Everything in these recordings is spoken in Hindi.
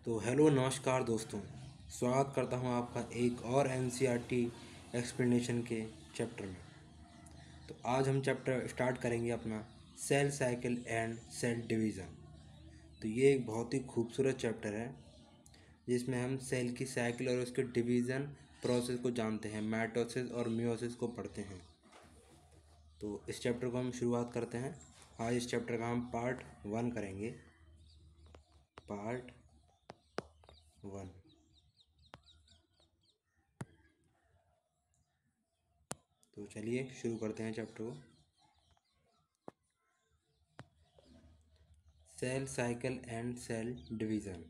तो हेलो नमस्कार दोस्तों। स्वागत करता हूं आपका एक और एनसीईआरटी एक्सप्लेनेशन के चैप्टर में। तो आज हम चैप्टर स्टार्ट करेंगे अपना cell cycle and cell division. तो ये एक बहुत ही खूबसूरत चैप्टर है जिसमें हम सेल की साइकिल और उसके डिवीज़न प्रोसेस को जानते हैं, माइटोसिस और मियोसिस को पढ़ते हैं। तो इस चैप्टर को हम शुरुआत करते हैं। आज इस चैप्टर का हम पार्ट 1 करेंगे। पार्ट 1। तो चलिए शुरू करते हैं चैप्टर को। Cell cycle and cell division.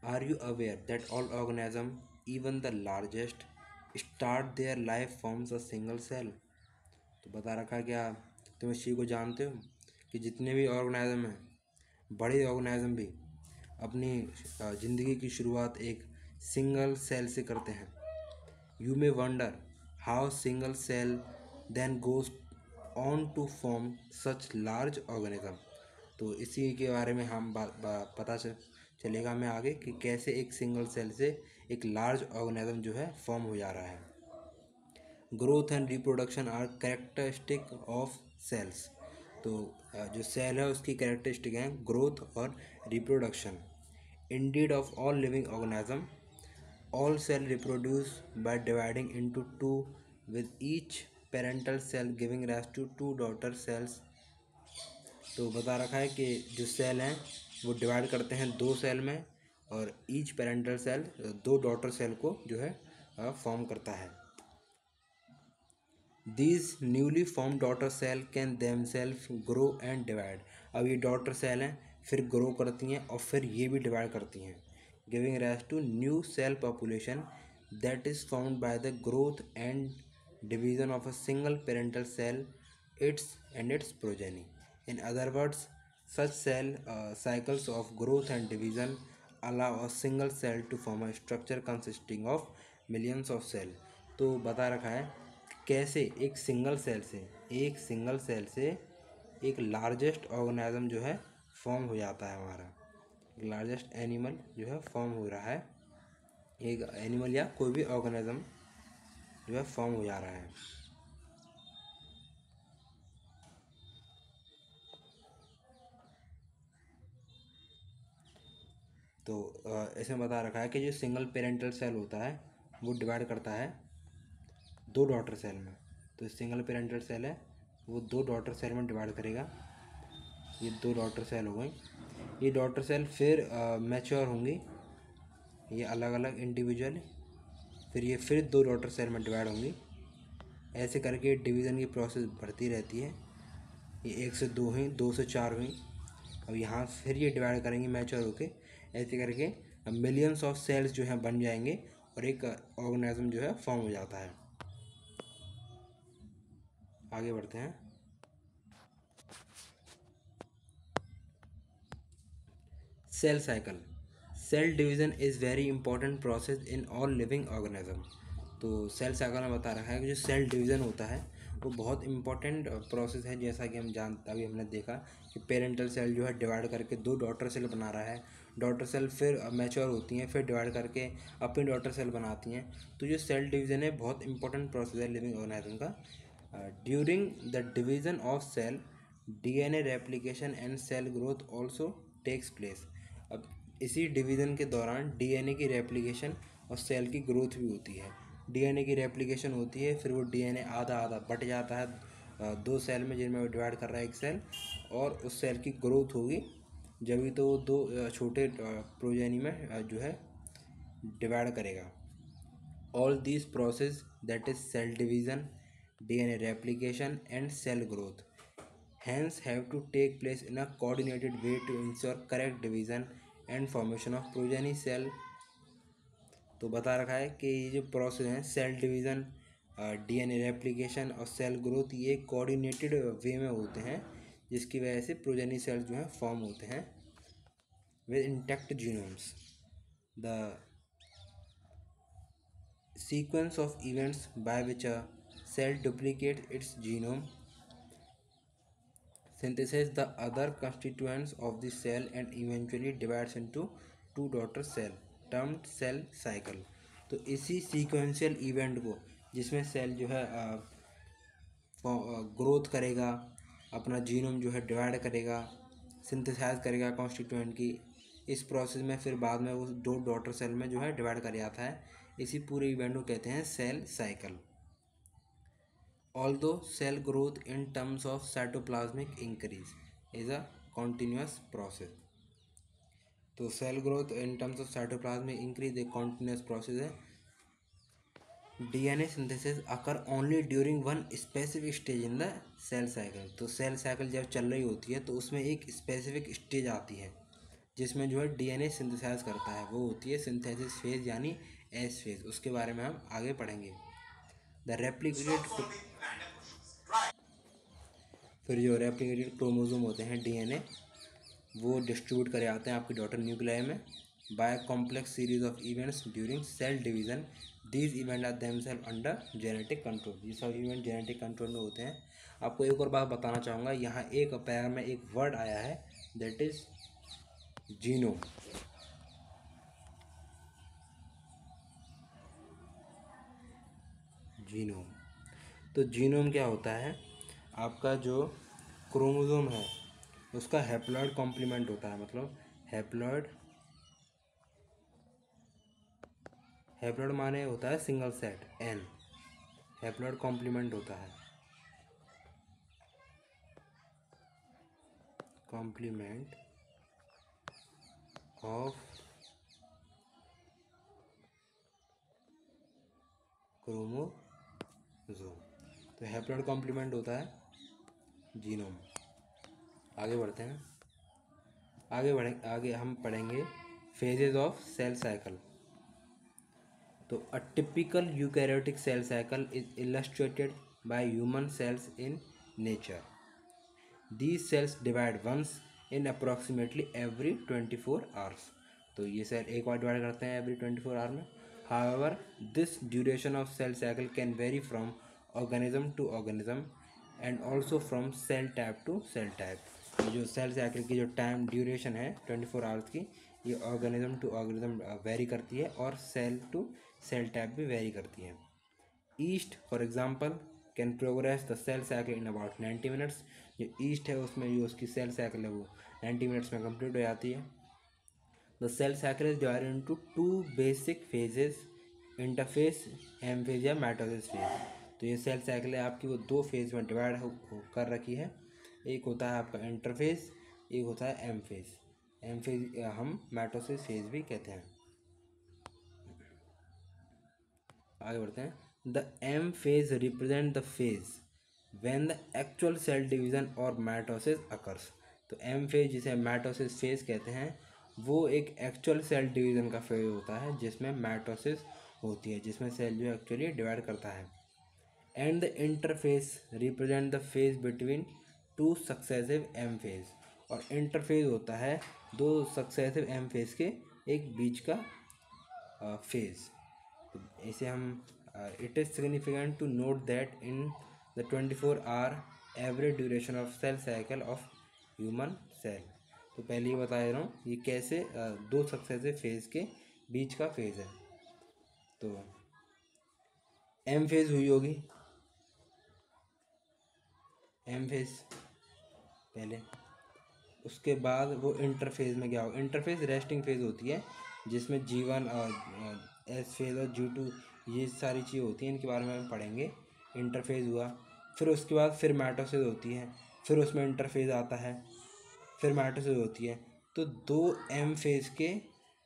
Are you aware that all organisms, even the largest, start their life forms a single cell? तो बता रखा है क्या तुम इस चीज़ को जानते हो कि जितने भी ऑर्गेनिज्म हैं, बड़े ऑर्गेनिज्म भी अपनी ज़िंदगी की शुरुआत एक सिंगल सेल से करते हैं। You may wonder how single cell then goes on to form such large organism. तो इसी के बारे में हम पता चलेगा हमें आगे कि कैसे एक सिंगल सेल से एक लार्ज ऑर्गेनिज्म जो है फॉर्म हो जा रहा है। Growth and reproduction are characteristic of cells. तो जो सेल है उसकी कैरेक्टरिस्टिक हैं ग्रोथ और reproduction. Indeed of all living organism, all cell reproduce by dividing into two, with each parental cell giving rise to two daughter cells. तो बता रखा है कि जो सेल हैं वो डिवाइड करते हैं दो सेल में और ईच पेरेंटल सेल दो डॉटर सेल को जो है फॉर्म करता है। These newly form daughter cell can them self grow and divide. अब ये डॉटर सेल हैं, फिर ग्रो करती हैं और फिर ये भी डिवाइड करती हैं, giving rise to new cell population that is found by the growth and division of a single parental cell its progeny. In other words, such cell cycles of growth and division allow a single cell to form a structure consisting of millions of cells. तो बता रखा है कैसे एक सिंगल सेल से एक लार्जेस्ट ऑर्गेनिज्म जो है फॉर्म हो जाता है। हमारा लार्जेस्ट एनिमल जो है फॉर्म हो रहा है, एक एनिमल या कोई भी ऑर्गेनिज्म जो है फॉर्म हो जा रहा है। तो इसमें बता रखा है कि जो सिंगल पेरेंटल सेल होता है वो डिवाइड करता है दो डॉटर सेल में। तो सिंगल पेरेंटल सेल है वो दो डॉटर सेल में डिवाइड करेगा। ये दो डॉटर सेल हो गई। ये डॉटर सेल फिर मैच्योर होंगी, ये अलग अलग इंडिविजुअल, फिर ये फिर दो डॉटर सेल में डिवाइड होंगी। ऐसे करके डिवीज़न की प्रोसेस बढ़ती रहती है। ये एक से दो हुई, दो से चार हुई, अब यहाँ फिर ये डिवाइड करेंगे मैच्योर होके। ऐसे करके मिलियंस ऑफ सेल्स जो हैं बन जाएंगे और एक ऑर्गेनिज्म जो है फॉर्म हो जाता है। आगे बढ़ते हैं। Cell cycle. Cell division is very important process in all living organism. तो सेल साइकिल में बता रखा है कि जो सेल डिवीज़न होता है वो बहुत इंपॉर्टेंट प्रोसेस है। जैसा कि अभी हमने देखा कि पेरेंटल सेल जो है डिवाइड करके दो डॉटर सेल बना रहा है, डॉटर सेल फिर मैच्योर होती हैं, फिर डिवाइड करके अपनी डॉटर सेल बनाती हैं। तो जो सेल डिवीज़न है बहुत इंपॉर्टेंट प्रोसेस है लिविंग ऑर्गेनिज्म का। During the division of cell, DNA replication and cell growth also takes place. अब इसी डिवीज़न के दौरान डीएनए की रेप्लिकेशन और सेल की ग्रोथ भी होती है। डीएनए की रेप्लिकेशन होती है, फिर वो डीएनए आधा आधा बट जाता है दो सेल में जिनमें वो डिवाइड कर रहा है एक सेल, और उस सेल की ग्रोथ होगी जब भी तो वो दो छोटे प्रोजेनी में जो है डिवाइड करेगा। All this process that is cell division, DNA replication and cell growth hence have to take place in a coordinated way to ensure correct division and formation of progeny cell. तो बता रखा है कि ये जो प्रोसेस हैं सेल डिवीज़न, डीएनए रेप्लिकेशन और सेल ग्रोथ, ये कोऑर्डिनेटेड वे में होते हैं जिसकी वजह से प्रोजेनी सेल जो हैं फॉर्म होते हैं with intact genomes. The sequence of events by which a cell duplicate its genome synthesizes the other constituents of the cell and eventually divides into two daughter cell termed cell cycle। तो इसी सीक्वेंशियल इवेंट को, जिसमें सेल जो है ग्रोथ करेगा, अपना जीनोम जो है डिवाइड करेगा, सिंथेसाइज करेगा कॉन्स्टिट्यूएंट की, इस प्रोसेस में फिर बाद में वो दो डॉटर सेल में जो है डिवाइड कर जाता है, इसी पूरे इवेंट को कहते हैं cell cycle. Although cell growth in terms of cytoplasmic increase is a continuous process. तो cell growth in terms of cytoplasmic increase एक कॉन्टिन्यूस प्रोसेस है। DNA synthesis occur only during one specific stage in the cell cycle. तो सेल साइकिल जब चल रही होती है तो उसमें एक स्पेसिफिक स्टेज आती है जिसमें जो है डीएनए सिंथेसाइज करता है, वो होती है सिंथेसिस फेज यानी एस फेज। उसके बारे में हम आगे पढ़ेंगे। द रेप्लिकेटेड, फिर जो रेप्लिकेटेड क्रोमोसोम होते हैं डीएनए, वो डिस्ट्रीब्यूट करे जाते हैं आपकी डॉटर न्यूक्लियाई में by complex series of events during cell division. These event are themselves under genetic control. ये सब इवेंट जेनेटिक कंट्रोल में होते हैं। आपको एक और बात बताना चाहूँगा, यहाँ एक पैर में एक वर्ड आया है, दैट इज जीनोम। जीनोम, तो जीनोम क्या होता है, आपका जो क्रोमोसोम है उसका हैप्लॉइड कॉम्प्लीमेंट होता है। मतलब हैप्लॉइड, हैप्लॉइड माने होता है single set N, haploid complement होता है, कॉम्प्लीमेंट ऑफ क्रोमोसोम। तो हैप्लॉइड कॉम्प्लीमेंट होता है जीनोम। आगे बढ़ते हैं, आगे हम पढ़ेंगे फेजेस ऑफ सेल साइकिल। तो a typical eukaryotic cell cycle is illustrated by human cells in nature. These cells divide once in approximately every 24 hours। तो ये सेल एक बार डिवाइड करते हैं every 24 आवर में। However, this duration of cell cycle can vary from organism to organism and also from cell type to cell type। ये जो सेल साइकिल की जो टाइम ड्यूरेशन है 24 आवर्स की, ये ऑर्गेनिज्म टू ऑर्गेनिज्म वेरी करती है और सेल टू सेल टाइप भी वेरी करती है। Yeast for example can progress the cell cycle in about 90 minutes. जो ईस्ट है उसमें जो उसकी सेल साइकिल है वो 90 मिनट्स में कंप्लीट हो जाती है। The cell cycle is divided into two basic phases, interphase M phase या माइटोसिस फेज। तो ये सेल साइकिल है आपकी, वो दो फेज में डिवाइड कर रखी है। एक होता है आपका इंटरफेस, एक होता है एम फेज। एम फेज हम माइटोसिस फेज भी कहते हैं। आगे बढ़ते हैं। The M phase represent the phase when the actual cell division और माइटोसिस अकर्स। तो एम फेज जिसे माइटोसिस फेज कहते हैं, वो एक एक्चुअल सेल डिवीजन का फेज होता है जिसमें माइटोसिस होती है, जिसमें सेल जो एक्चुअली डिवाइड करता है। And the interphase represent the phase between two successive M phase. और इंटरफेज होता है दो सक्सेसिव एम फेज के एक बीच का फेज। तो इसे हम it is significant to note that in the 24 hour average duration of cell cycle of human cell. तो पहले ही बता रहा हूँ ये कैसे दो सक्सेसिव फेज के बीच का फेज है। तो एम फेज हुई होगी, एम फेज पहले, उसके बाद वो इंटरफेज में क्या हो, इंटरफेज रेस्टिंग फेज होती है जिसमें G1 और एस फेज और G2 ये सारी चीज़ें होती हैं, इनके बारे में हम पढ़ेंगे। इंटरफेज हुआ, फिर उसके बाद फिर माइटोसिस होती है, फिर उसमें इंटरफेज आता है, फिर माइटोसिस होती है। तो दो एम फेज के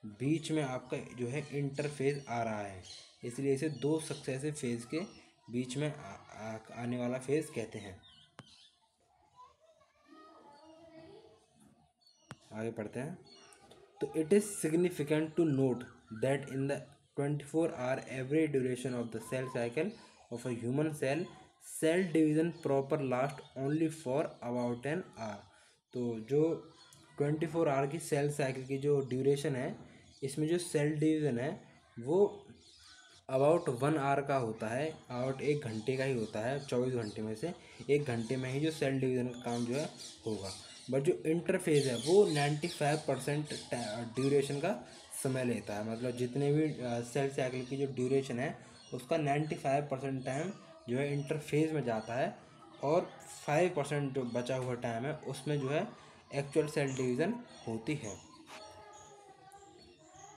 बीच में आपका जो है इंटरफेज आ रहा है, इसलिए इसे दो सक्सेसिव फेज के बीच में आने वाला फेज कहते हैं। आगे पढ़ते हैं। तो it is significant to note that in the 24 hour average duration of the cell cycle of a human cell, cell division proper last only for about an hour. तो जो 24 आवर की सेल साइकिल की जो ड्यूरेशन है, इसमें जो सेल डिवीज़न है वो अबाउट 1 आवर का होता है, अबाउट 1 घंटे का ही होता है। 24 घंटे में से 1 घंटे में ही जो सेल डिवीज़न का काम जो है होगा। बट जो इंटरफेज़ है वो 95% ड्यूरेशन का समय लेता है। मतलब जितने भी सेल साइकिल की जो ड्यूरेशन है उसका 95% टाइम जो है इंटरफेज़ में जाता है, और 5% जो बचा हुआ टाइम है उसमें जो है एक्चुअल सेल डिवीज़न होती है।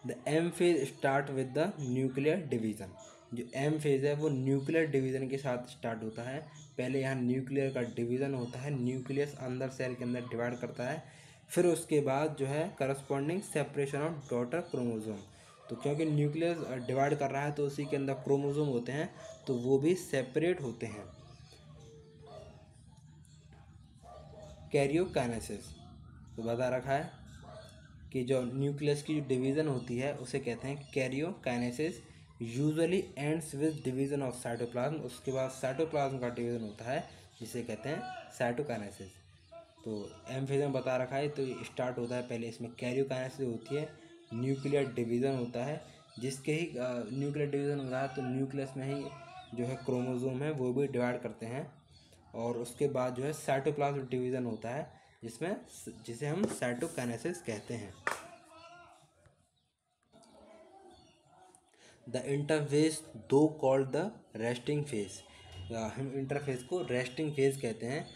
The M phase start with the nuclear division. जो एम फेज है वो न्यूक्लियर डिवीज़न के साथ स्टार्ट होता है। पहले यहाँ न्यूक्लियर का डिवीज़न होता है, न्यूक्लियस अंदर सेल के अंदर डिवाइड करता है। फिर उसके बाद जो है corresponding separation of daughter chromosome. तो क्योंकि न्यूक्लियस डिवाइड कर रहा है तो उसी के अंदर क्रोमोसोम होते हैं, तो वो भी सेपरेट होते हैं। कैरियोकाइनेसिस तो बता रखा है कि जो न्यूक्लियस की जो डिवीज़न होती है उसे कहते हैं karyokinesis. Usually ends with division of cytoplasm. उसके बाद साइटोप्लाज्म का डिवीज़न होता है जिसे कहते हैं साइटोकाइनेसिस। तो एम फेज में बता रखा है, तो ये स्टार्ट होता है पहले इसमें कैरियोकाइनेसिस होती है, न्यूक्लियर डिवीज़न होता है। जिसके ही न्यूक्लियर डिवीज़न हो रहा है तो न्यूक्लियस में ही जो है क्रोमोसोम है वो भी डिवाइड करते हैं। और उसके बाद जो है साइटोप्लाज्म डिवीज़न होता है जिसे हम साइटोकाइनेसिस कहते हैं। द इंटरफेस दो कॉल्ड द रेस्टिंग फेज। हम इंटरफेस को रेस्टिंग फेज कहते हैं।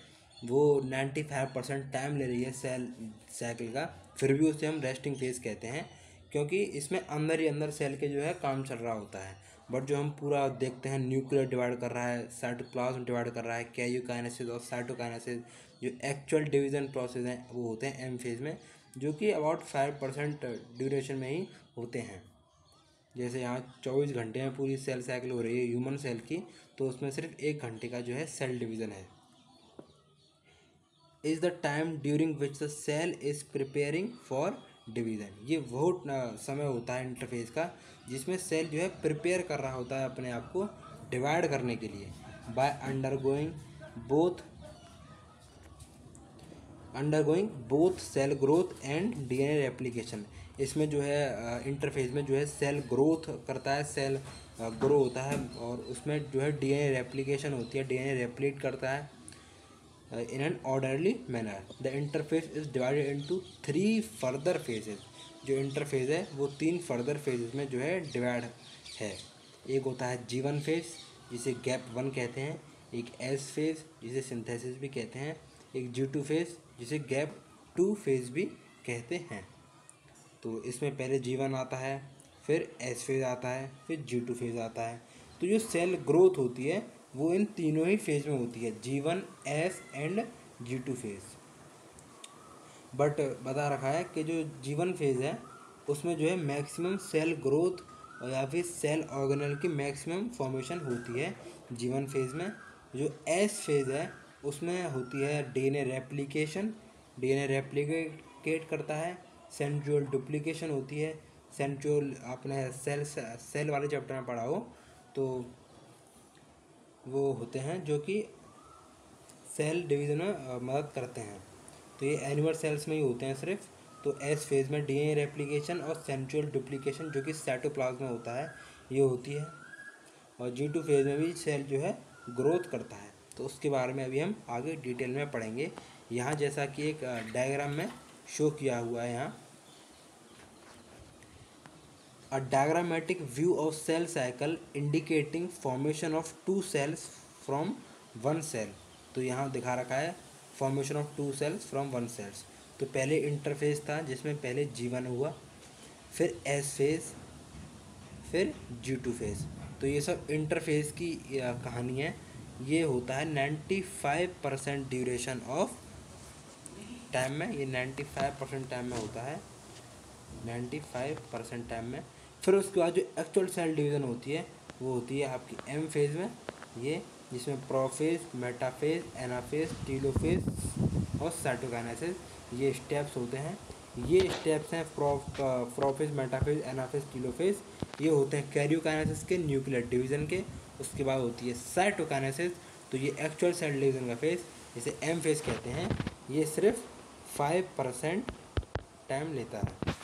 वो 95% टाइम ले रही है सेल साइकिल का, फिर भी उसे हम रेस्टिंग फेज कहते हैं, क्योंकि इसमें अंदर ही अंदर सेल के जो है काम चल रहा होता है। बट जो हम पूरा देखते हैं न्यूक्लियर डिवाइड कर रहा है, साइटोप्लाज्म डिवाइड कर रहा है, कैरियोकाइनेसिस और साइटोकाइनेसिस, जो एक्चुअल डिवीज़न प्रोसेस हैं वो होते हैं एम फेज में, जो कि अबाउट 5% ड्यूरेशन में ही होते हैं। जैसे यहाँ 24 घंटे में पूरी सेल साइकिल हो रही है ह्यूमन सेल की, तो उसमें सिर्फ 1 घंटे का जो है सेल डिवीज़न है। Is the time during which the cell is preparing for division. ये वो समय होता है इंटरफेस का जिसमें सेल जो है प्रिपेयर कर रहा होता है अपने आप को डिवाइड करने के लिए, by undergoing both cell growth and DNA replication. इसमें जो है इंटरफेज में जो है सेल ग्रोथ करता है, सेल ग्रो होता है, और उसमें जो है डीएनए रेप्लिकेशन होती है, डीएनए रेप्लिकेट करता है in an orderly manner. The interface is divided into 3 further phases. जो इंटरफेज है वो 3 फर्दर फेजेस में जो है डिवाइड है। एक होता है G1 फेज जिसे गैप 1 कहते हैं, एक S फेज जिसे सिंथेसिस भी कहते हैं, एक G2 फेज जिसे गैप 2 फेज भी कहते हैं। तो इसमें पहले G1 आता है, फिर S फेज आता है, फिर G2 फेज आता है। तो जो सेल ग्रोथ होती है वो इन तीनों ही फेज में होती है, G1, S and G2 phase. But बता रखा है कि जो G1 फेज है उसमें जो है मैक्सिमम सेल ग्रोथ या फिर सेल ऑर्गेनल की मैक्सिमम फॉर्मेशन होती है G1 फेज में। जो S फेज है उसमें होती है डीएनए रेप्लिकेशन, डीएनए रेप्लिकेट करता है, सेंट्रियोल डुप्लीकेशन होती है। सेंट्रियोल आपने सेल वाले चैप्टर में पढ़ा हो, तो वो होते हैं जो कि सेल डिवीज़न में मदद करते हैं। तो ये एनिमल सेल्स में ही होते हैं सिर्फ। तो एस फेज में डीएनए रेप्लिकेशन और सेंट्रियोल डुप्लीकेशन जो कि साइटोप्लाज्म में होता है ये होती है, और G2 फेज में भी सेल जो है ग्रोथ करता है। तो उसके बारे में अभी हम आगे डिटेल में पढ़ेंगे। यहाँ जैसा कि एक डायग्राम में शो किया हुआ है, यहाँ a diagrammatic view of cell cycle indicating formation of 2 cells from 1 cell। तो यहाँ दिखा रखा है formation of 2 cells from 1 cells। तो पहले इंटरफेस था जिसमें पहले G1 हुआ, फिर S फेज, फिर G2 फेज। तो ये सब इंटरफेस की कहानी है। ये होता है 95% ड्यूरेशन ऑफ टाइम में, ये 95% टाइम में होता है, 95% टाइम में। फिर उसके बाद जो एक्चुअल सेल डिवीज़न होती है वो होती है आपकी एम फेज में, ये जिसमें प्रोफेज, मेटाफेज, एनाफेज, टीलोफेज और साइटोकाइनेसिस ये स्टेप्स होते हैं। ये स्टेप्स हैं प्रोफेज, मेटाफेज, एनाफेज, टीलोफेज, ये होते हैं कैरियोकाइनेसिस के न्यूक्लियर डिवीज़न के। उसके बाद होती है साइटोकाइनेसिस, तो ये एक्चुअल सेल डिवीज़न का फेज जिसे एम फेज कहते हैं, ये सिर्फ 5% टाइम लेता है।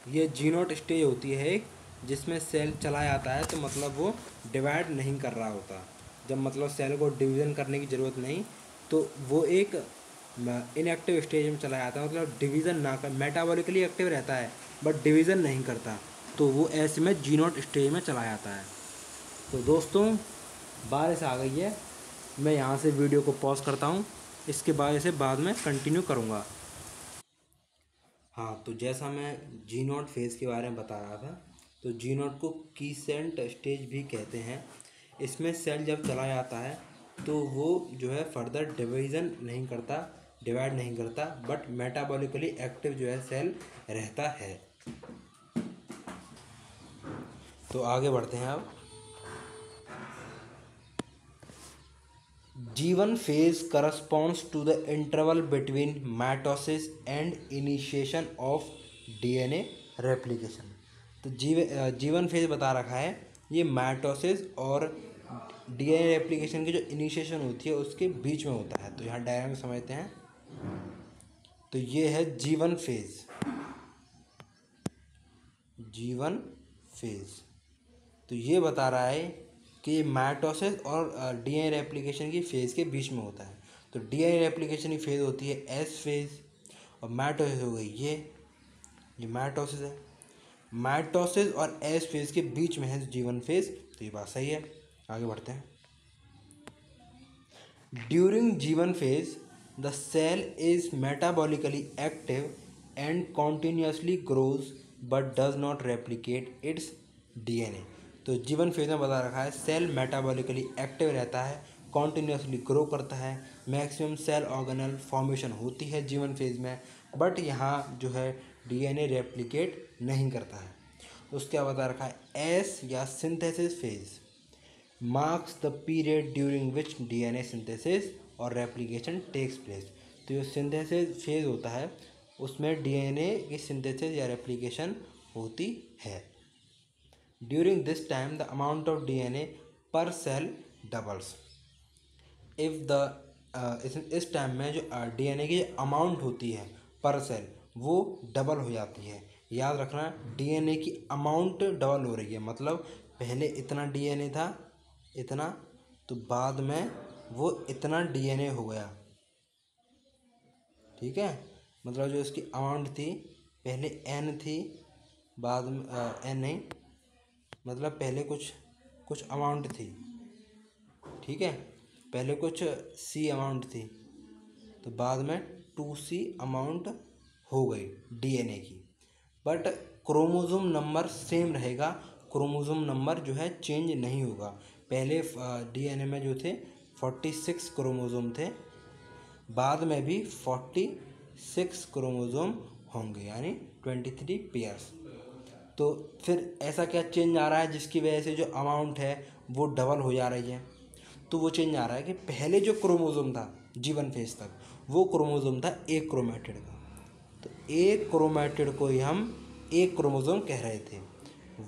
ये G0 स्टेज होती है एक, जिसमें सेल चला जाता है तो मतलब वो डिवाइड नहीं कर रहा होता। जब मतलब सेल को डिवीज़न करने की ज़रूरत नहीं, तो वो एक इनएक्टिव स्टेज में चला जाता है, मतलब डिवीज़न ना कर, मेटाबॉलिकली एक्टिव रहता है बट डिवीज़न नहीं करता, तो वो ऐसे में जी नॉट स्टेज में चला जाता है। तो दोस्तों, बारिश आ गई है, मैं यहाँ से वीडियो को पॉज करता हूँ, इसके बाद इसे बाद में कंटिन्यू करूँगा। हाँ, तो जैसा मैं जी नॉट फेज़ के बारे में बता रहा था, तो जी नॉट को कीसेंट स्टेज भी कहते हैं। इसमें सेल जब चला जाता है तो वो जो है फर्दर डिवीज़न नहीं करता, डिवाइड नहीं करता, बट मेटाबॉलिकली एक्टिव जो है सेल रहता है। तो आगे बढ़ते हैं अब। G1 phase corresponds to the interval between mitosis and initiation of DNA replication। तो G1 फेज बता रखा है, ये माइटोसिस और डीएनए रेप्लिकेशन की जो इनिशिएशन होती है उसके बीच में होता है। तो यहाँ डायग्राम समझते हैं। तो ये है G1 फेज, G1 फेज। तो ये बता रहा है कि माइटोसिस और डीएनए रेप्लिकेशन की फेज़ के बीच में होता है। तो डीएनए रेप्लिकेशन की फेज़ होती है एस फेज़, और माइटोसिस हो गई ये माइटोसिस है। माइटोसिस और एस फेज़ के बीच में है G1 फेज़। तो ये बात सही है। आगे बढ़ते हैं। During G1 phase the cell is metabolically active and continuously grows but does not replicate its DNA. तो G1 फेज में बता रखा है सेल मेटाबॉलिकली एक्टिव रहता है, कॉन्टीन्यूसली ग्रो करता है, मैक्सिमम सेल ऑर्गेनल फॉर्मेशन होती है G1 फेज में, बट यहाँ जो है डीएनए रेप्लिकेट नहीं करता है। उसके बाद बता रखा है एस या synthesis phase marks the period during which DNA synthesis और रेप्लिकेशन टेक्स प्लेस। तो जो सिंथेसिस फेज होता है उसमें डीएनए की सिंथेसिस या रेप्लिकेशन होती है। During this time the amount of DNA पर सेल डबल्स। इफ़ द इस टाइम में जो डीएनए की अमाउंट होती है पर सेल वो डबल हो जाती है। याद रखना, डीएनए की अमाउंट डबल हो रही है, मतलब पहले इतना डीएनए था, इतना, तो बाद में वो इतना डीएनए हो गया। ठीक है, मतलब जो इसकी अमाउंट थी पहले एन थी, बाद में एन नहीं, मतलब पहले कुछ अमाउंट थी। ठीक है, पहले कुछ सी अमाउंट थी, तो बाद में 2C अमाउंट हो गई डीएनए की, बट क्रोमोसोम नंबर सेम रहेगा, क्रोमोसोम नंबर जो है चेंज नहीं होगा। पहले डीएनए में जो थे 46 क्रोमोसोम थे, बाद में भी 46 क्रोमोसोम होंगे, यानी 23 पेयर्स। तो फिर ऐसा क्या चेंज आ रहा है जिसकी वजह से जो अमाउंट है वो डबल हो जा रही है? तो वो चेंज आ रहा है कि पहले जो क्रोमोसोम था G1 फेज तक, वो क्रोमोसोम था एक क्रोमेटिड का। तो एक क्रोमेटिड को ही हम एक क्रोमोसोम कह रहे थे।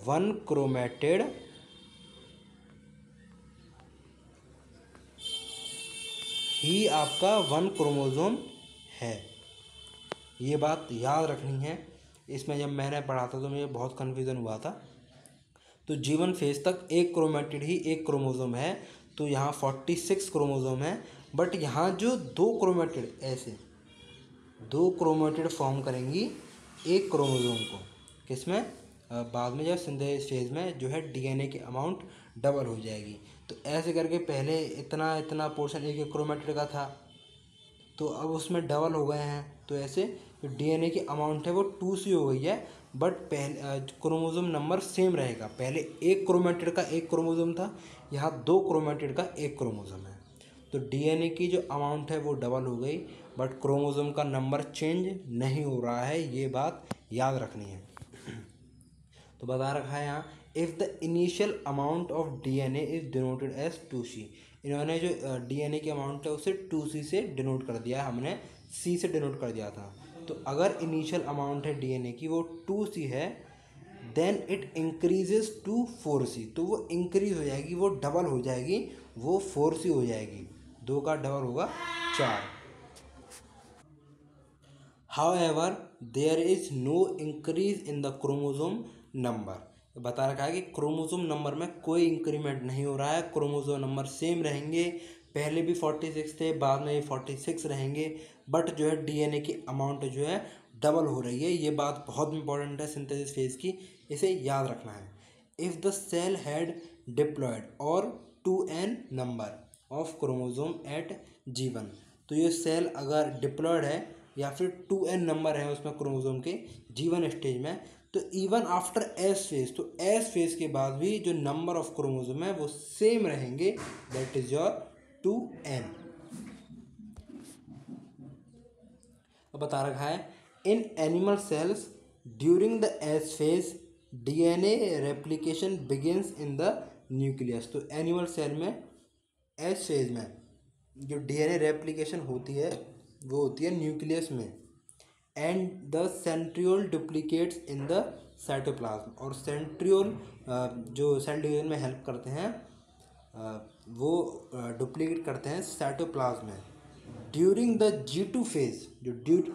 वन क्रोमेटिड ही आपका वन क्रोमोसोम है। ये बात याद रखनी है। इसमें जब मैंने पढ़ा था तो मुझे बहुत कन्फ्यूज़न हुआ था। तो G1 फेज तक एक क्रोमेटिड ही एक क्रोमोसोम है, तो यहाँ 46 क्रोमोसोम है, बट यहाँ जो दो क्रोमेटिड ऐसे दो क्रोमेटिड फॉर्म करेंगी एक क्रोमोसोम को, किसमें? बाद में जब सिंथेसिस फेज में जो है डीएनए की अमाउंट डबल हो जाएगी। तो ऐसे करके पहले इतना इतना पोर्शन एक एक क्रोमेटिड का था, तो अब उसमें डबल हो गए हैं, तो ऐसे जो डीएनए की अमाउंट है वो 2C हो गई है, बट पहले क्रोमोसोम नंबर सेम रहेगा। पहले एक क्रोमेटिड का एक क्रोमोसोम था, यहाँ दो क्रोमेटिड का एक क्रोमोसोम है, तो डीएनए की जो अमाउंट है वो डबल हो गई, बट क्रोमोसोम का नंबर चेंज नहीं हो रहा है। ये बात याद रखनी है। तो बता रखा है यहाँ, if the initial amount of DNA is denoted as 2C। इन्होंने जो डीएनए की अमाउंट है उसे 2C से डिनोट कर दिया है, हमने C से डिनोट कर दिया था। तो अगर इनिशियल अमाउंट है डीएनए की वो 2C है, then it increases to 4C। तो वो इंक्रीज हो जाएगी, वो डबल हो जाएगी, वो 4C हो जाएगी। दो का डबल होगा 4। However, there is no increase in the chromosome number। बता रखा है कि क्रोमोसोम नंबर में कोई इंक्रीमेंट नहीं हो रहा है, क्रोमोसोम नंबर सेम रहेंगे, पहले भी 46 थे, बाद में भी 46 रहेंगे, बट जो है डीएनए की अमाउंट जो है डबल हो रही है। ये बात बहुत इंपॉर्टेंट है सिंथेसिस फेज की, इसे याद रखना है। If the cell had diploid और 2n number of chromosome eight G1, तो ये सेल अगर डिप्लॉयड है या फिर 2n नंबर है उसमें क्रोमोसोम के G1 स्टेज में, तो इवन आफ्टर एस फेज, तो एस फेज के बाद भी जो नंबर ऑफ क्रोमोसोम है वो सेम रहेंगे, दैट इज योर 2n। अब बता रखा है in animal cells during the S phase DNA replication begins in the nucleus. तो एनिमल सेल में एस फेज में जो डीएनए रेप्लिकेशन होती है वो होती है न्यूक्लियस में, and the centriole duplicates in the cytoplasm. और सेंट्रियोल जो सेल डिवीजन में हेल्प करते हैं वो डुप्लीकेट करते हैं साइटोप्लाज्म में। ड्यूरिंग द G2 फेज, जो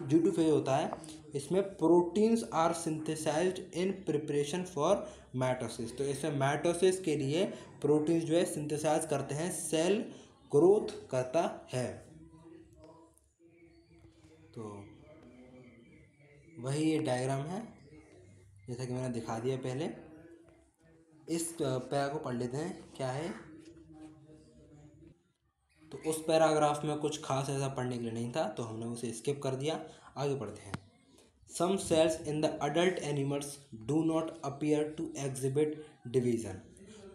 G2 फेज होता है इसमें proteins are synthesized in preparation for mitosis. तो इसमें माइटोसिस के लिए प्रोटीन्स जो है सिंथेसाइज करते हैं, सेल ग्रोथ करता है। तो वही ये डायग्राम है जैसा कि मैंने दिखा दिया पहले। इस पैरा को पढ़ लेते हैं क्या है। तो उस पैराग्राफ में कुछ खास ऐसा पढ़ने के लिए नहीं था तो हमने उसे स्किप कर दिया। आगे पढ़ते हैं। Some cells in the adult animals do not appear to exhibit division.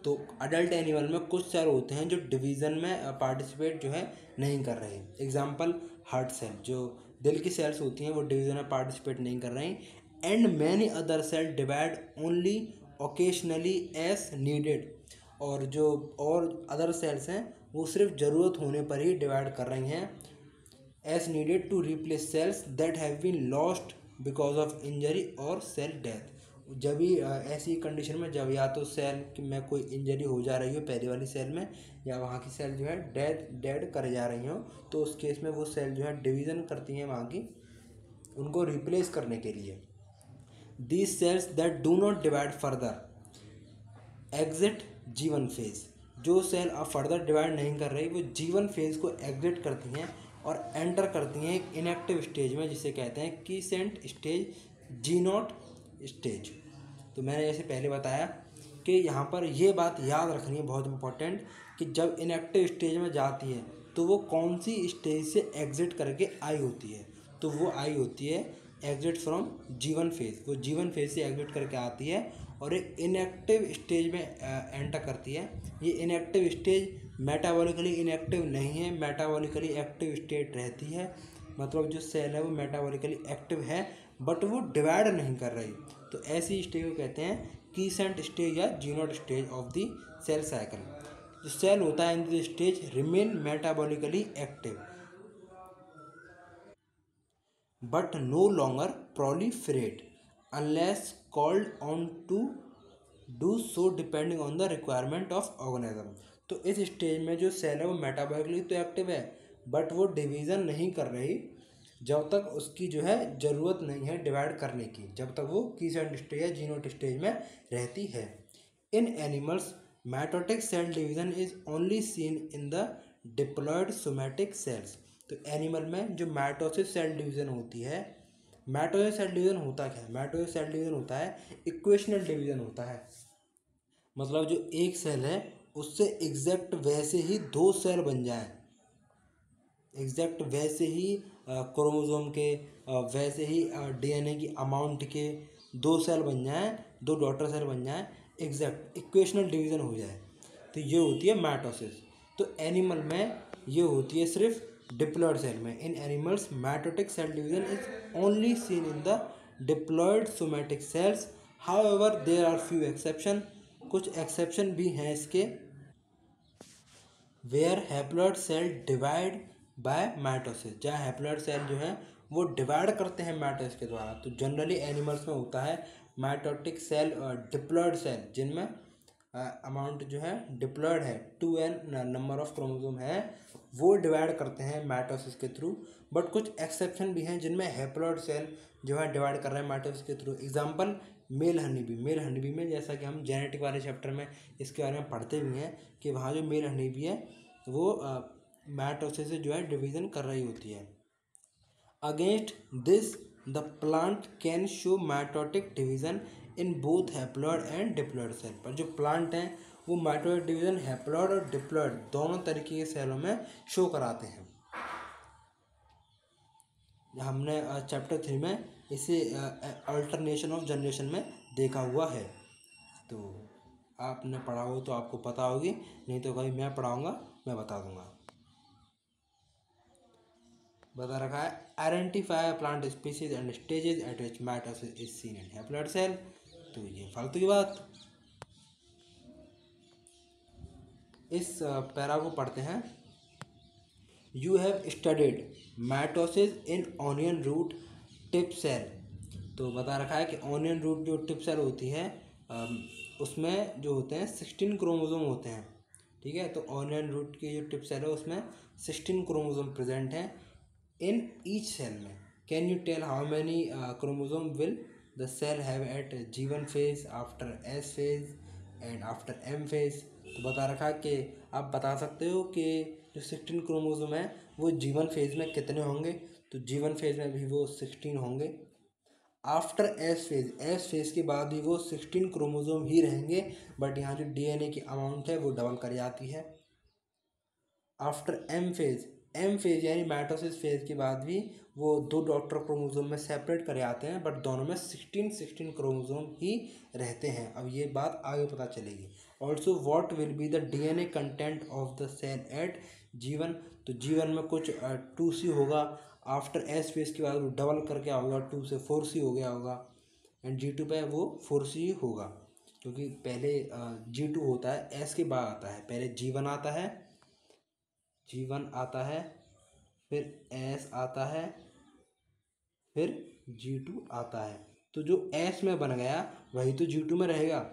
तो अडल्ट एनिमल में कुछ सेल होते हैं जो डिवीज़न में पार्टिसिपेट जो है नहीं कर रहे। एग्जाम्पल हार्ट सेल, जो दिल की सेल्स होती हैं वो डिवीज़न में पार्टिसिपेट नहीं कर रही। And many other cell divide only occasionally as needed. और जो और अदर सेल्स हैं वो सिर्फ ज़रूरत होने पर ही डिवाइड कर रही हैं, as needed to replace cells that have been lost because of injury और सेल डेथ। जब भी ऐसी कंडीशन में जब या तो सेल में कोई इंजरी हो जा रही हो पहले वाली सेल में, या वहाँ की सेल जो है डेड करे जा रही हो, तो उस केस में वो सेल जो है डिवीज़न करती हैं वहाँ की, उनको रिप्लेस करने के लिए। These cells that do not divide further exit G1 phase. जो सेल अब फर्दर डिवाइड नहीं कर रही वो G1 फेज को एग्जिट करती हैं और एंटर करती हैं एक इनएक्टिव स्टेज में जिसे कहते हैं कीसेंट स्टेज, G0 स्टेज। तो मैंने जैसे पहले बताया कि यहाँ पर ये बात याद रखनी है बहुत इंपॉर्टेंट कि जब इनएक्टिव स्टेज में जाती है तो वो कौन सी स्टेज से एग्जिट करके आई होती है। तो वो आई होती है एग्जिट फ्रॉम G1 फेज। वो G1 फेज से एग्जिट करके आती है और एक इनएक्टिव स्टेज में एंटर करती है। ये इनएक्टिव स्टेज मेटाबॉलिकली इनएक्टिव नहीं है, मेटाबॉलिकली एक्टिव स्टेट रहती है। मतलब जो सेल है वो मेटाबॉलिकली एक्टिव है बट वो डिवाइड नहीं कर रही। तो ऐसी स्टेज को कहते हैं कीसेंट स्टेज या G0 stage of the cell cycle. जो सेल होता है in this stage remain metabolically active but no longer proliferate unless called on to do so depending on the requirement of organism। तो इस स्टेज में जो सेल है वो मेटाबॉलिकली तो एक्टिव है बट वो डिवीज़न नहीं कर रही जब तक उसकी जो है ज़रूरत नहीं है डिवाइड करने की, जब तक वो कीसेंट स्टेज या G0 स्टेज में रहती है। In animals mitotic cell division is only seen in the diploid somatic cells. तो एनिमल में जो माइटोसिस सेल डिवीज़न होती है, माइटोसिस सेल डिवीज़न होता क्या है? माइटोसिस सेल डिवीज़न होता है इक्वेशनल डिवीज़न होता है। मतलब जो एक सेल है उससे एग्जैक्ट वैसे ही दो सेल बन जाएं, एग्जैक्ट वैसे ही क्रोमोसोम के वैसे ही डीएनए की अमाउंट के दो सेल बन जाएं, दो डॉटर सेल बन जाएं, एग्जैक्ट इक्वेशनल डिवीज़न हो जाए, तो ये होती है माइटोसिस। तो एनिमल में ये होती है सिर्फ डिप्लॉयड सेल में। In animals mitotic cell division is only seen in the diploid somatic cells. However there are few exception, कुछ एक्सेप्शन भी हैं इसके, where haploid cell divide by mitosis, जहाँ हैप्लॉयड सेल जो है वो डिवाइड करते हैं माइटोसिस के द्वारा। तो जनरली एनिमल्स में होता है माइटोटिक सेल और डिप्लॉयड सेल जिनमें अमाउंट जो है डिप्लॉयड है 2n नंबर ऑफ क्रोमोसोम है, वो डिवाइड करते हैं माइटोसिस के थ्रू। बट कुछ एक्सेप्शन भी हैं जिनमें हैप्लॉयड सेल जो है डिवाइड कर रहे हैं माइटोसिस के थ्रू। Example male honey bee. Male honey bee में जैसा कि हम जेनेटिक वाले चैप्टर में इसके बारे में पढ़ते भी हैं कि वहाँ जो मेल हनी बी है वो माइटोसिस से जो है डिवीज़न कर रही होती है। Against this the plant can show mitotic division in both haploid and diploid cell. पर जो प्लांट हैं वो माइटोटिक डिवीज़न हैप्लॉइड और डिप्लॉइड दोनों तरीके के सेलों में शो कराते हैं। हमने चैप्टर 3 में इसे अल्टरनेशन ऑफ जनरेशन में देखा हुआ है। तो आपने पढ़ा हो तो आपको पता होगी, नहीं तो कभी मैं पढ़ाऊँगा मैं बता दूँगा। बता रखा है identify plant species and stages at which mitosis is seen in haploid cell. तो ये फालतू की बात। इस पैरा को पढ़ते हैं। You have studied mitosis in onion root tip cell. तो बता रखा है कि ऑनियन रूट जो टिप सेल होती है उसमें जो होते हैं 16 क्रोमोसोम होते हैं। ठीक है, तो ऑनियन रूट की जो टिप सेल है उसमें 16 क्रोमोसोम प्रेजेंट हैं इन ईच सेल में। Can you tell how many chromosome will the cell have at G1 phase, after S phase and after M phase. तो बता रखा कि आप बता सकते हो कि जो 16 क्रोमोसोम है वो G1 फेज में कितने होंगे। तो G1 फेज में भी वो 16 होंगे। आफ्टर एस फेज के बाद भी वो 16 क्रोमोसोम ही रहेंगे, बट यहाँ जो DNA की अमाउंट है वो डबल कर जाती है। आफ्टर एम फेज यानी माइटोसिस फेज के बाद भी वो 2 डॉटर क्रोमोसोम में सेपरेट करे आते हैं, बट दोनों में 16 क्रोमोसोम ही रहते हैं। अब ये बात आगे पता चलेगी। Also what will be the DNA content of the cell at G1। तो G1 में कुछ 2C होगा। आफ्टर एस फेज के बाद वो डबल करके होगा, 2 से 4C हो गया होगा, एंड G2 पे वो 4C होगा, क्योंकि पहले G2 होता है S के बाद आता है। पहले G1 आता है, फिर S आता है, फिर G2 आता है। तो जो S में बन गया वही तो G2 में रहेगा।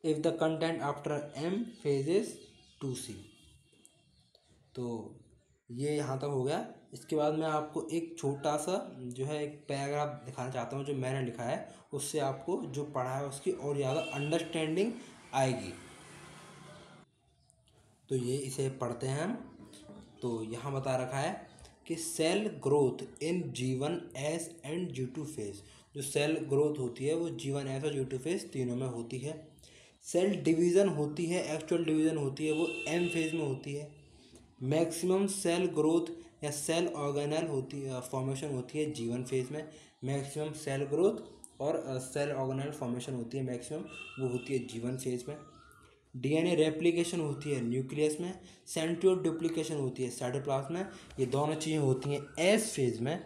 If the content after M phase is 2C। तो ये यहाँ तक हो गया। इसके बाद मैं आपको एक छोटा सा जो है एक पैराग्राफ दिखाना चाहता हूँ जो मैंने लिखा है, उससे आपको जो पढ़ा है उसकी और ज़्यादा अंडरस्टैंडिंग आएगी। तो ये इसे पढ़ते हैं हम। तो यहाँ बता रखा है कि cell growth in G1 S and G2 phase. जो सेल ग्रोथ होती है वो G1 S और G2 फेज तीनों में होती है। सेल डिवीज़न होती है, एक्चुअल डिवीज़न होती है वो M फेज में होती है। मैक्सिमम सेल ग्रोथ या सेल ऑर्गेनल होती फॉर्मेशन होती है G1 फेज में। मैक्सिमम सेल ग्रोथ और सेल ऑर्गेनल फॉर्मेशन होती है मैक्सिमम, वो होती है G1 फेज में। DNA रेप्लिकेशन होती है न्यूक्लियस में। सेंट्रियोल डुप्लीकेशन होती है साइटोप्लाज्म में। ये दोनों चीज़ें होती हैं एस फेज में।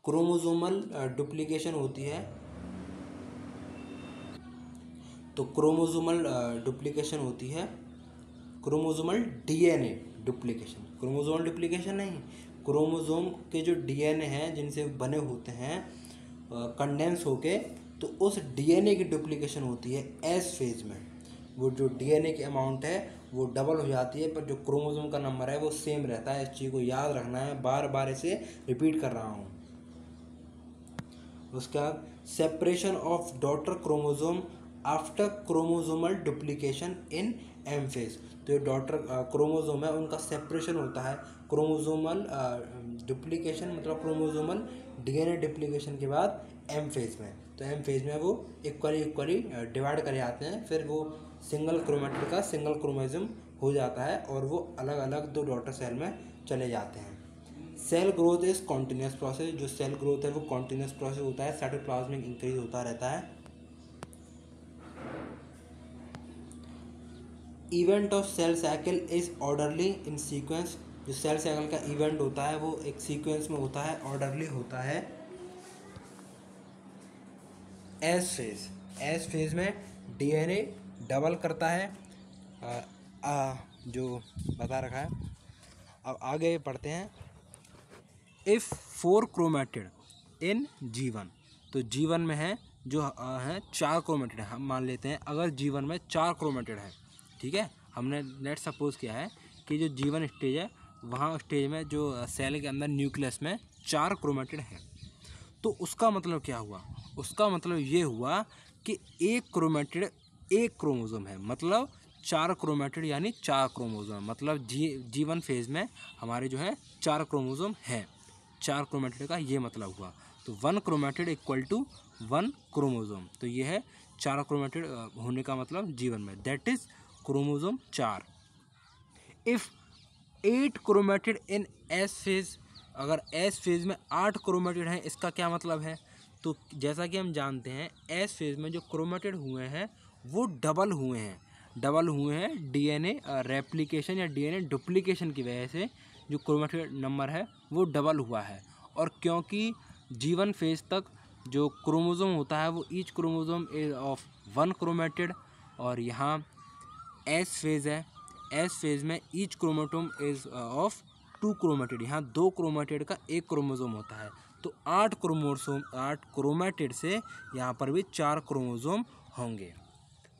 क्रोमोसोमल डुप्लीकेशन होती है, तो क्रोमोसोमल डुप्लीकेशन होती है। Chromosomal DNA duplication, chromosomal duplication नहीं, क्रोमोसोम के जो DNA हैं जिनसे बने होते हैं कंडेंस होके, तो उस DNA की डुप्लीकेशन होती है एस फेज में। वो जो DNA की अमाउंट है वो डबल हो जाती है, पर जो क्रोमोसोम का नंबर है वो सेम रहता है। इस चीज़ को याद रखना है, बार बार इसे रिपीट कर रहा हूँ। उसका separation of daughter chromosome after chromosomal duplication in M phase. तो ये डॉटर क्रोमोसोम है उनका सेपरेशन होता है क्रोमोसोमल डुप्लीकेशन मतलब क्रोमोसोमल DNA डुप्लीकेशन के बाद एम फेज में। तो एम फेज में वो इक्वली डिवाइड करे जाते हैं, फिर वो सिंगल क्रोमेटिड का सिंगल क्रोमोसोम हो जाता है और वो अलग अलग 2 डॉटर सेल में चले जाते हैं। Cell growth is continuous process. जो सेल ग्रोथ है वो कॉन्टीन्यूस प्रोसेस होता है, साइटोप्लाज्मिक इंक्रीज होता रहता है। Event of cell cycle is orderly in sequence. जो सेल साइकिल का इवेंट होता है वो एक सीक्वेंस में होता है, ऑर्डरली होता है। एस फेज में DNA डबल करता है, जो बता रखा है। अब आगे पढ़ते हैं। If 4 chromatid in G1। तो G1 में है जो है 4 क्रोमेटिड है। हम मान लेते हैं अगर G1 में 4 क्रोमेटिड है, ठीक है, हमने लेट सपोज किया है कि जो G1 स्टेज है वहाँ स्टेज में जो सेल के अंदर न्यूक्लियस में 4 क्रोमेटिड है। तो उसका मतलब क्या हुआ, उसका मतलब ये हुआ कि एक क्रोमेटिड एक क्रोमोसोम है, मतलब 4 क्रोमेटिड यानी 4 क्रोमोसोम, मतलब G1 फेज़ में हमारे जो है 4 क्रोमोसोम हैं, 4 क्रोमेटिड का ये मतलब हुआ। तो 1 क्रोमेटिड इक्वल टू 1 क्रोमोसोम, तो ये है 4 क्रोमेटिड होने का मतलब G1 में, that is chromosome 4। If 8 chromatid in S phase, अगर एस फेज़ में 8 क्रोमेटिड हैं, इसका क्या मतलब है? तो जैसा कि हम जानते हैं एस फेज़ में जो क्रोमेटिड हुए हैं वो डबल हुए हैं डीएनए रेप्लिकेशन या डीएनए डुप्लीकेशन की वजह से जो क्रोमेटिड नंबर है वो डबल हुआ है। और क्योंकि G1 फेज़ तक जो क्रोमोसोम होता है वो each chromosome is of 1 chromatid, और यहाँ एस फेज़ है, एस फेज़ में ईच क्रोमेटोम इज ऑफ 2 क्रोमेटिड, यहाँ 2 क्रोमेटिड का एक क्रोमोसोम होता है। तो 8 क्रोमेटिड से यहाँ पर भी 4 क्रोमोसोम होंगे।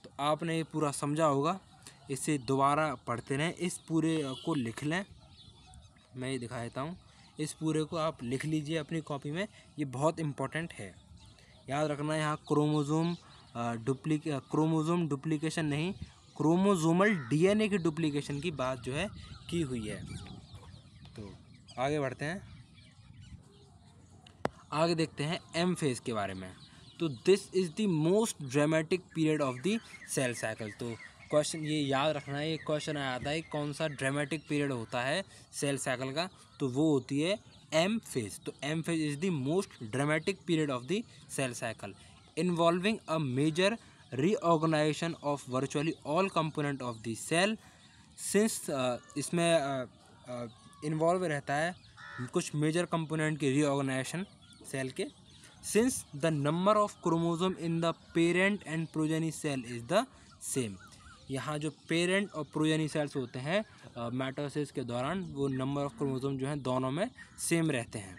तो आपने ये पूरा समझा होगा, इसे दोबारा पढ़ते रहें, इस पूरे को लिख लें, मैं ये दिखा देता हूँ, इस पूरे को आप लिख लीजिए अपनी कॉपी में, ये बहुत इम्पोर्टेंट है। याद रखना यहाँ क्रोमोसोम डुप्लीकेशन नहीं, क्रोमोसोमल डीएनए की डुप्लीकेशन की बात जो है की हुई है। तो आगे बढ़ते हैं, आगे देखते हैं एम फेज़ के बारे में। तो this is the most dramatic period of the cell cycle. तो क्वेश्चन ये याद रखना है, ये क्वेश्चन आता है कौन सा ड्रामेटिक पीरियड होता है सेल साइकिल का, तो वो होती है एम फेज़। तो M phase is the most dramatic period of the cell cycle involving a major reorganization of virtually all component of the cell. Since इसमें इन्वॉल्व रहता है कुछ मेजर कंपोनेंट की रीऑर्गेनाइजेशन सेल के, since the number of chromosome in the parent and progeny cell is the same. यहाँ जो पेरेंट और प्रोजेनी सेल्स होते हैं माइटोसिस के दौरान, वो नंबर ऑफ क्रोमोसोम जो हैं दोनों में सेम रहते हैं,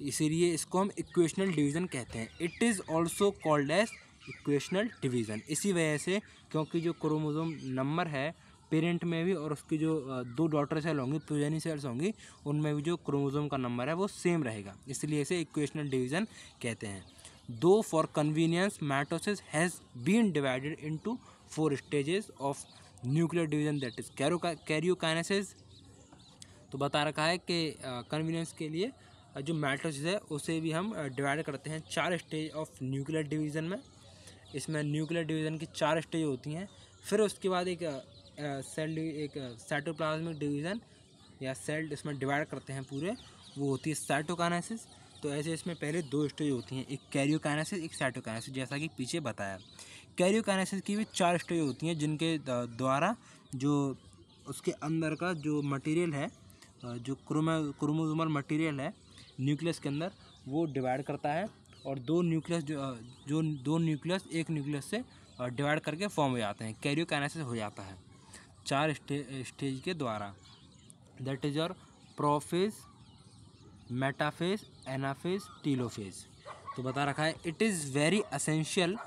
इसीलिए इसको हम इक्वेशनल डिवीज़न कहते हैं। It is also called as equational division, इसी वजह से क्योंकि जो क्रोमोसोम नंबर है पेरेंट में भी और उसकी जो 2 डॉटर सेल होंगी, प्रोजेनी सेल्स होंगी, उनमें भी जो क्रोमोसोम का नंबर है वो सेम रहेगा, इसलिए इसे इक्वेशनल डिवीज़न कहते हैं। Though for convenience mitosis has been divided into 4 stages of nuclear division, that is karyokinesis. तो बता रखा है कि कन्वीनियंस के लिए जो माइटोसिस है उसे भी हम डिवाइड करते हैं 4 स्टेज ऑफ न्यूक्लियर डिवीज़न में। इसमें न्यूक्लियर डिवीज़न की 4 स्टेज होती हैं। फिर उसके बाद एक साइटोप्लाज्मिक डिवीज़न या सेल इसमें डिवाइड करते हैं पूरे, वो होती है साइटोकाइनेसिस। तो ऐसे इसमें पहले 2 स्टेज होती हैं, एक कैरियोकाइनेसिस एक साइटोकाइनेसिस, जैसा कि पीछे बताया। कैरियोकाइनेसिस की भी 4 स्टेज होती हैं जिनके द्वारा जो उसके अंदर का जो मटेरियल है, जो क्रोमोसोमल मटेरियल है न्यूक्लियस के अंदर, वो डिवाइड करता है, और 2 न्यूक्लियस जो 2 न्यूक्लियस एक न्यूक्लियस से डिवाइड करके फॉर्म हो जाते हैं, कैरियोकाइनेसिस हो जाता है 4 स्टेज के द्वारा। That is your prophase, metaphase, anaphase, telophase. तो बता रखा है it is very essential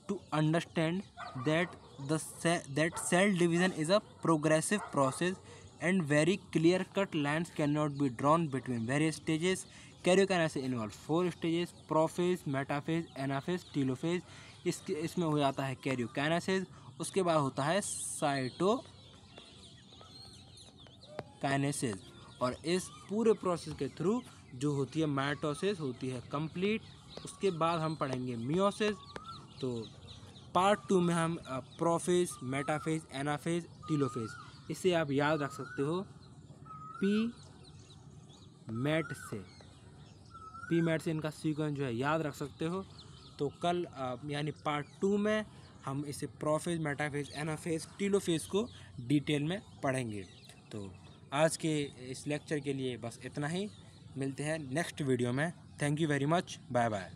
to understand that cell division is a progressive process and very clear cut lines cannot be drawn between various stages. Karyokinesis involve 4 stages, prophase, metaphase, anaphase, telophase. इसमें हो जाता है कैरियोकाइनेसिस, उसके बाद होता है साइटोकाइनेसिस, और इस पूरे प्रोसेस के थ्रू जो होती है माइटोसिस होती है कंप्लीट। उसके बाद हम पढ़ेंगे मियोसिस। तो पार्ट 2 में हम प्रोफेज, मेटाफेज, एनाफेज, टीलोफेज, इसे आप याद रख सकते हो पी मैट से इनका सीक्वेंस जो है याद रख सकते हो। तो कल यानी पार्ट 2 में हम इसे प्रोफेज, मेटाफेज, एनाफेज, टीलोफेज को डिटेल में पढ़ेंगे। तो आज के इस लेक्चर के लिए बस इतना ही, मिलते हैं नेक्स्ट वीडियो में। Thank you very much, bye bye.